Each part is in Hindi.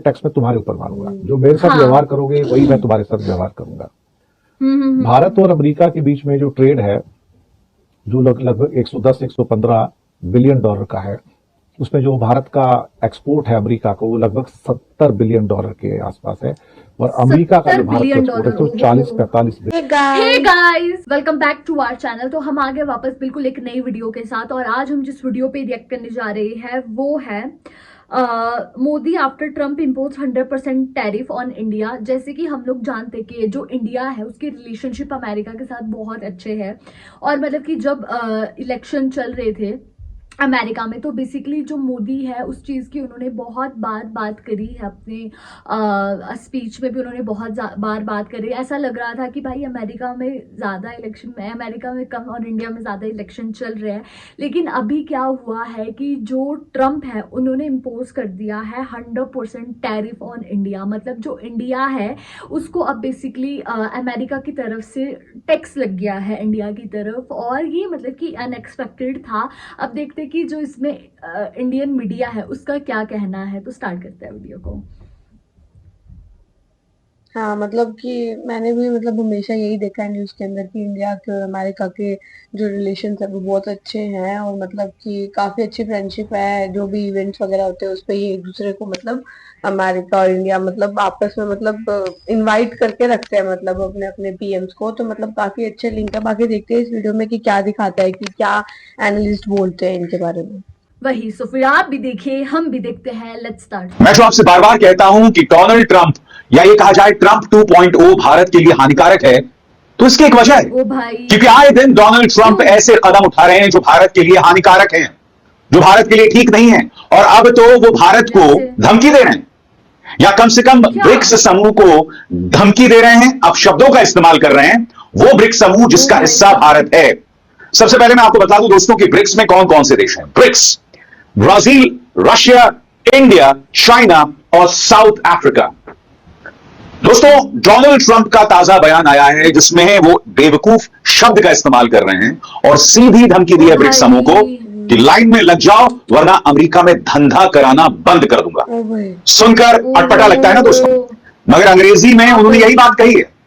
टैक्स में तुम्हारे ऊपर मारूंगा, जो मेरे साथ व्यवहार करोगे वही मैं तुम्हारे साथ व्यवहार करूंगा। भारत और अमेरिका के बीच में जो ट्रेड है, जो लगभग 110-115 बिलियन डॉलर का है, उसमें जो भारत का एक्सपोर्ट है अमेरिका को, वो लगभग 70 बिलियन डॉलर के आसपास है, और अमेरिका का जो भारत का एक्सपोर्ट है तो 40-45 billion. Hey guys, welcome back to our channel. तो हम आ गए वापस बिल्कुल एक नई वीडियो के साथ, और आज हम जिस वीडियो पे रिएक्ट करने जा रहे हैं वो है Modi after Trump impose 100% tariff on India. जैसे कि हम लोग जानते हैं कि जो इंडिया है उसके रिलेशनशिप अमेरिका के साथ बहुत अच्छे हैं, और मतलब कि जब इलेक्शन चल रहे थे अमेरिका में, तो बेसिकली जो मोदी है उस चीज़ की उन्होंने बहुत बार बात करी है, अपने स्पीच में भी उन्होंने बहुत बार बात करी। ऐसा लग रहा था कि भाई अमेरिका में ज़्यादा इलेक्शन में, अमेरिका में कम और इंडिया में ज़्यादा इलेक्शन चल रहे हैं। लेकिन अभी क्या हुआ है कि जो ट्रम्प है उन्होंने इम्पोज कर दिया है 100% टैरिफ ऑन इंडिया। मतलब जो इंडिया है उसको अब बेसिकली अमेरिका की तरफ से टैक्स लग गया है इंडिया की तरफ, और ये मतलब कि अनएक्सपेक्टेड था। अब देखते कि जो इसमें इंडियन मीडिया है उसका क्या कहना है, तो स्टार्ट करते हैं वीडियो को। हाँ, मतलब कि मैंने भी मतलब हमेशा यही देखा है न्यूज़ के अंदर कि इंडिया के और अमेरिका के जो रिलेशन है वो बहुत अच्छे हैं, और मतलब कि काफ़ी अच्छी फ्रेंडशिप है। जो भी इवेंट्स वगैरह होते हैं उस पे ये एक दूसरे को मतलब अमेरिका और इंडिया मतलब आपस में मतलब इनवाइट करके रखते हैं, मतलब अपने अपने पीएम्स को। तो मतलब काफ़ी अच्छे लिंक है। बाकी देखते हैं इस वीडियो में कि क्या दिखाता है, कि क्या एनालिस्ट बोलते हैं इनके बारे में। वही, सो फिर आप भी देखिए, हम भी देखते हैं। Let's start. मैं जो आपसे बार बार कहता हूं कि डोनाल्ड ट्रंप, या ये कहा जाए ट्रंप 2.0 भारत के लिए हानिकारक है, तो इसकी एक वजह है। ओ भाई, क्योंकि आए दिन डोनाल्ड ट्रंप ऐसे कदम उठा रहे हैं जो भारत के लिए हानिकारक हैं, जो भारत के लिए ठीक नहीं है, और अब तो वो भारत को धमकी दे रहे हैं, या कम से कम ब्रिक्स समूह को धमकी दे रहे हैं। अब शब्दों का इस्तेमाल कर रहे हैं, वो ब्रिक्स समूह जिसका हिस्सा भारत है। सबसे पहले मैं आपको बता दूं दोस्तों कि ब्रिक्स में कौन कौन से देश हैं। BRICS Brazil, Russia, India, China और साउथ अफ्रीका। दोस्तों, डोनाल्ड ट्रंप का ताजा बयान आया है जिसमें वो बेवकूफ शब्द का इस्तेमाल कर रहे हैं और सीधी धमकी दी है ब्रिक्स समूह को कि लाइन में लग जाओ वरना अमेरिका में धंधा कराना बंद कर दूंगा। सुनकर अटपटा लगता है ना दोस्तों, मगर अंग्रेजी में उन्होंने यही बात कही है।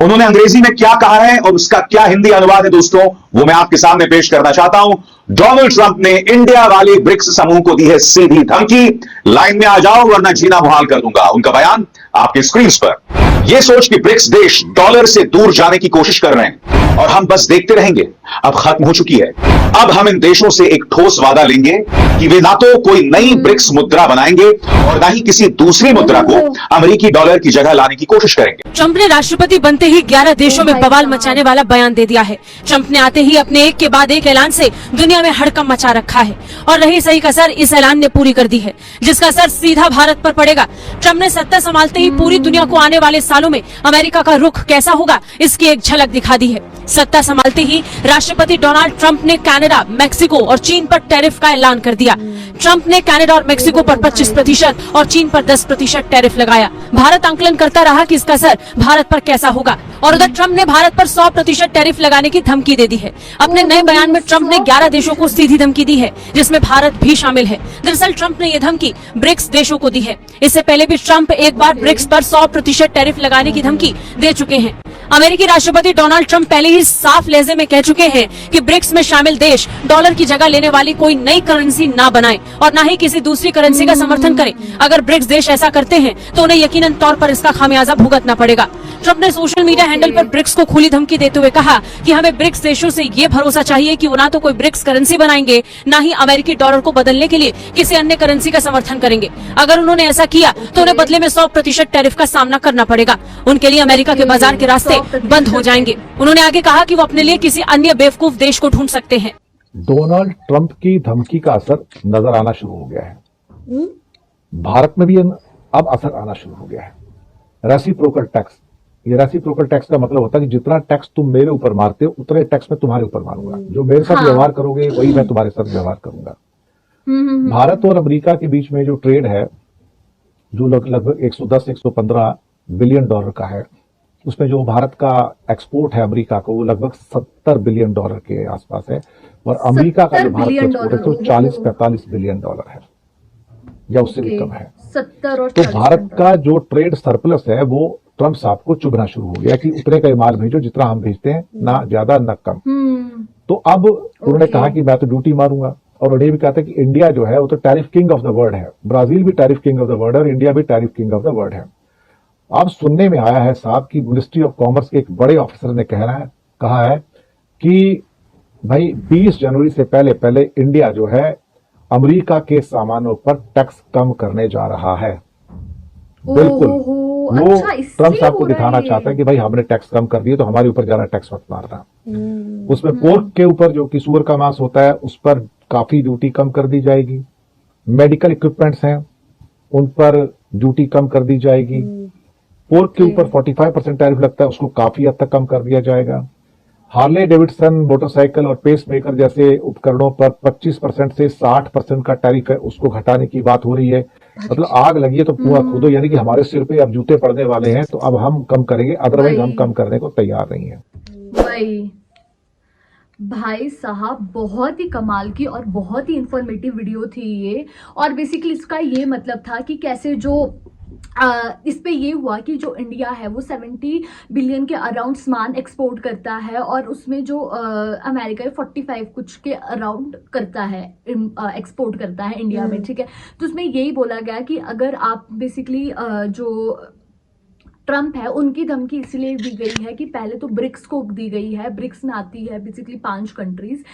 उन्होंने अंग्रेजी में क्या कहा है और उसका क्या हिंदी अनुवाद है दोस्तों, वो मैं आपके सामने पेश करना चाहता हूं। डोनाल्ड ट्रंप ने इंडिया वाले ब्रिक्स समूह को दी है सीधी धमकी, लाइन में आ जाओ वरना जीना मुहाल कर दूंगा। उनका बयान आपके स्क्रीन पर। यह सोच कि ब्रिक्स देश डॉलर से दूर जाने की कोशिश कर रहे हैं और हम बस देखते रहेंगे, अब खत्म हो चुकी है। अब हम इन देशों से एक ठोस वादा लेंगे कि वे ना तो कोई नई ब्रिक्स मुद्रा बनाएंगे और ना ही किसी दूसरी मुद्रा को अमेरिकी डॉलर की जगह लाने की कोशिश करेंगे। ट्रंप ने राष्ट्रपति बनते ही 11 देशों में बवाल मचाने वाला बयान दे दिया है। ट्रंप ने आते ही अपने एक के बाद एक ऐलान से दुनिया में हड़कंप मचा रखा है, और रही सही कसर इस ऐलान ने पूरी कर दी है, जिसका असर सीधा भारत पर पड़ेगा। ट्रंप ने सत्ता संभालते ही पूरी दुनिया को आने वाले सालों में अमेरिका का रुख कैसा होगा इसकी एक झलक दिखा दी है। सत्ता संभालते ही राष्ट्रपति डोनाल्ड ट्रंप ने कनाडा, मेक्सिको और चीन पर टैरिफ का ऐलान कर दिया। ट्रंप ने कनाडा और मेक्सिको पर 25% और चीन पर 10% टैरिफ लगाया। भारत आंकलन करता रहा कि इसका असर भारत पर कैसा होगा, और उधर ट्रंप ने भारत पर 100% टैरिफ लगाने की धमकी दे दी है। अपने नए बयान में ट्रंप ने 11 देशों को सीधी धमकी दी है, जिसमें भारत भी शामिल है। दरअसल ट्रंप ने यह धमकी ब्रिक्स देशों को दी है। इससे पहले भी ट्रंप एक बार ब्रिक्स पर 100% टैरिफ लगाने की धमकी दे चुके हैं। अमेरिकी राष्ट्रपति डोनाल्ड ट्रंप पहले ही साफ लहजे में कह चुके हैं कि ब्रिक्स में शामिल देश डॉलर की जगह लेने वाली कोई नई करेंसी ना बनाएं और ना ही किसी दूसरी करेंसी का समर्थन करें। अगर ब्रिक्स देश ऐसा करते हैं तो उन्हें यकीनन तौर पर इसका खामियाजा भुगतना पड़ेगा। ट्रंप ने सोशल मीडिया हैंडल पर ब्रिक्स को खुली धमकी देते हुए कहा कि हमें ब्रिक्स देशों से ये भरोसा चाहिए कि वो ना तो कोई ब्रिक्स करेंसी बनाएंगे, ना ही अमेरिकी डॉलर को बदलने के लिए किसी अन्य करेंसी का समर्थन करेंगे। अगर उन्होंने ऐसा किया तो उन्हें बदले में 100% टैरिफ का सामना करना पड़ेगा। उनके लिए अमेरिका के बाजार के रास्ते बंद हो जाएंगे। उन्होंने आगे कहा कि वो अपने लिए किसी अन्य बेवकूफ देश को ढूंढ सकते हैं। डोनाल्ड ट्रंप की धमकी का असर नजर आना शुरू हो गया है। भारत में भी अब असर आना शुरू हो गया है। रेसिप्रोकल टैक्स, ये रेसिप्रोकल टैक्स का मतलब होता है कि जितना टैक्स तुम मेरे ऊपर मारते हो उतने टैक्स मैं तुम्हारे ऊपर मारूंगा, जो मेरे साथ व्यवहार करोगे वही मैं तुम्हारे साथ व्यवहार करूंगा। भारत और अमेरिका के बीच में जो ट्रेड है, जो लगभग 110-115 बिलियन डॉलर का है, उसमें जो भारत का एक्सपोर्ट है अमेरिका को, वो लगभग 70 बिलियन डॉलर के आसपास है, और अमेरिका का जो भारत का एक्सपोर्ट है तो 40-45 बिलियन डॉलर है। या उससे भी कम है। 70 और तो 40 भारत का जो ट्रेड सरप्लस है वो ट्रम्प साहब को चुभना शुरू हो गया कि उतने का माल भेजो जितना हम भेजते हैं, ना ज्यादा ना कम। तो अब उन्होंने कहा कि मैं तो ड्यूटी मारूंगा, और उन्हें भी कहा था कि इंडिया जो है वो तो tariff king of the world है, ब्राजील भी tariff king of the world है और इंडिया भी tariff king of the world है। अब सुनने में आया है साहब कि मिनिस्ट्री ऑफ कॉमर्स के एक बड़े ऑफिसर ने कहा है कि भाई 20 जनवरी से पहले पहले इंडिया जो है अमेरिका के सामानों पर टैक्स कम करने जा रहा है। बिल्कुल, वो अच्छा, ट्रम्प साहब को हो रहा दिखाना है। चाहता है कि भाई हमने टैक्स कम कर दिए तो हमारे ऊपर ज्यादा टैक्स मत मारना। उसमें पोर्क के ऊपर जो कि सूअर का मांस होता है उस पर काफी ड्यूटी कम कर दी जाएगी, मेडिकल इक्विपमेंट्स हैं उन पर ड्यूटी कम कर दी जाएगी, पोर्क के ऊपर 45% टैरिफ लगता है उसको काफी हद तक कम कर दिया जाएगा। हार्ले डेविडसन मोटरसाइकिल और पेस मेकर जैसे उपकरणों पर 25% से 60% का टैरिफ है उसको घटाने की बात हो रही है। मतलब आग लगी है तो कुआं खोदो, यानी कि हमारे सिर पे अब जूते पड़ने वाले हैं तो अब हम कम करेंगे, अदरवाइज हम कम करने को तैयार नहीं है। भाई साहब, बहुत ही कमाल की और बहुत ही इंफॉर्मेटिव वीडियो थी ये। और बेसिकली इसका ये मतलब था कि कैसे जो इस पे ये हुआ कि जो इंडिया है वो 70 बिलियन के अराउंड सामान एक्सपोर्ट करता है और उसमें जो अमेरिका है 45 कुछ के अराउंड करता है, एक्सपोर्ट करता है इंडिया में, ठीक है। तो उसमें यही बोला गया कि अगर आप बेसिकली जो ट्रम्प है उनकी धमकी इसलिए दी गई है कि पहले तो ब्रिक्स को दी गई है, ब्रिक्स में आती है बेसिकली 5 कंट्रीज,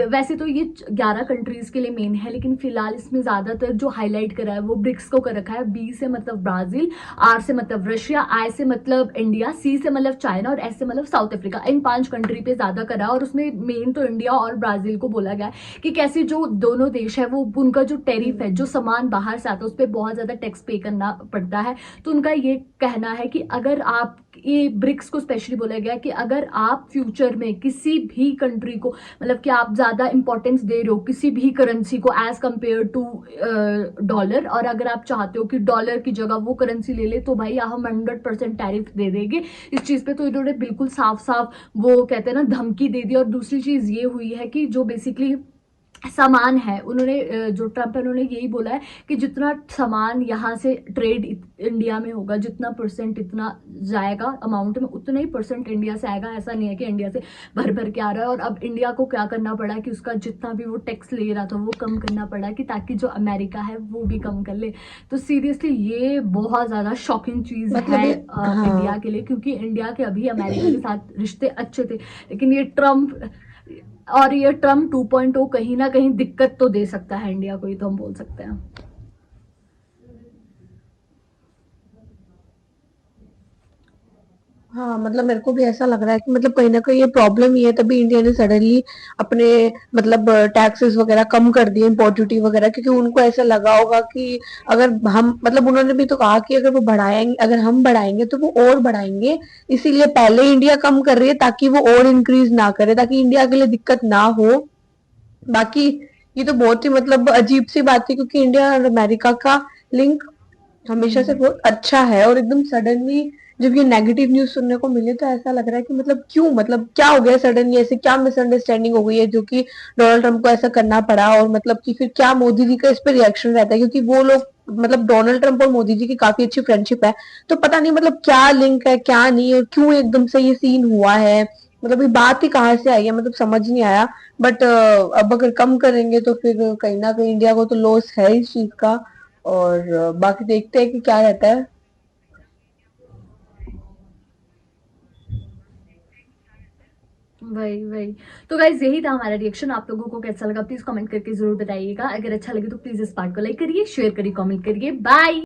वैसे तो ये 11 कंट्रीज के लिए मेन है, लेकिन फिलहाल इसमें ज्यादातर जो हाईलाइट करा है वो ब्रिक्स को कर रखा है। बी से मतलब ब्राजील, आर से मतलब रशिया, आई से मतलब इंडिया, सी से मतलब चाइना और एस से मतलब साउथ अफ्रीका। इन 5 कंट्री पे ज्यादा करा है और उसमें मेन तो इंडिया और ब्राजील को बोला गया है कि कैसे जो दोनों देश है वो उनका जो टैरिफ है, जो सामान बाहर से आता है उस पर बहुत ज्यादा टैक्स पे करना पड़ता है। तो उनका ये कहना है कि अगर आप, ये ब्रिक्स को स्पेशली बोला गया कि अगर आप फ्यूचर में किसी भी कंट्री को, मतलब कि आप ज्यादा इंपॉर्टेंस दे रहे हो किसी भी करेंसी को एज कंपेयर टू डॉलर, और अगर आप चाहते हो कि डॉलर की जगह वो करेंसी ले ले तो भाई हम 100% टैरिफ दे देंगे इस चीज पे। तो इन्होंने बिल्कुल साफ साफ वो कहते हैं ना धमकी दे दी। और दूसरी चीज ये हुई है कि जो बेसिकली सामान है, उन्होंने जो ट्रम्प है उन्होंने यही बोला है कि जितना सामान यहाँ से ट्रेड इंडिया में होगा, जितना परसेंट इतना जाएगा अमाउंट में, उतना ही परसेंट इंडिया से आएगा। ऐसा नहीं है कि इंडिया से भर भर के आ रहा है। और अब इंडिया को क्या करना पड़ा कि उसका जितना भी वो टैक्स ले रहा था वो कम करना पड़ा कि ताकि जो अमेरिका है वो भी कम कर ले। तो सीरियसली ये बहुत ज्यादा शॉकिंग चीज मतलब है हाँ। इंडिया के लिए, क्योंकि इंडिया के अभी अमेरिका के साथ रिश्ते अच्छे थे, लेकिन ये ट्रम्प 2.0 कहीं ना कहीं दिक्कत तो दे सकता है इंडिया को, ये तो हम बोल सकते हैं। हाँ, मतलब मेरे को भी ऐसा लग रहा है कि मतलब कहीं ना कहीं ये प्रॉब्लम ही है, तभी इंडिया ने सडनली अपने मतलब टैक्सेस वगैरह कम कर दिए, इम्पोर्ट ड्यूटी वगैरह, क्योंकि उनको ऐसा लगा होगा कि अगर हम, मतलब उन्होंने भी तो कहा कि अगर वो बढ़ाएंगे, अगर हम बढ़ाएंगे तो वो और बढ़ाएंगे, इसीलिए पहले इंडिया कम कर रही है ताकि वो और इंक्रीज ना करे, ताकि इंडिया के लिए दिक्कत ना हो। बाकी ये तो बहुत ही मतलब अजीब सी बात है, क्योंकि इंडिया और अमेरिका का लिंक हमेशा से बहुत अच्छा है, और एकदम सडनली जब ये नेगेटिव न्यूज सुनने को मिली तो ऐसा लग रहा है कि मतलब क्यों, मतलब क्या हो गया सडनली, ऐसे क्या मिसअंडरस्टैंडिंग हो गई है जो कि डोनाल्ड ट्रम्प को ऐसा करना पड़ा, और मतलब कि फिर क्या मोदी जी का इस पर रिएक्शन रहता है, क्योंकि वो लोग, मतलब डोनाल्ड ट्रम्प और मोदी जी की काफी अच्छी फ्रेंडशिप है, तो पता नहीं मतलब क्या लिंक है क्या नहीं, और क्यों एकदम से ये सीन हुआ है, मतलब ये बात ही कहाँ से आई है, मतलब समझ नहीं आया। बट अब अगर कम करेंगे तो फिर कहीं ना कहीं इंडिया को तो लॉस है इस चीज का, और बाकी देखते हैं कि क्या रहता है। वही वही। तो गाइज यही था हमारा रिएक्शन। आप लोगों को कैसा लगा प्लीज कमेंट करके जरूर बताइएगा। अगर अच्छा लगे तो प्लीज इस पार्ट को लाइक करिए, शेयर करिए, कमेंट करिए। बाय।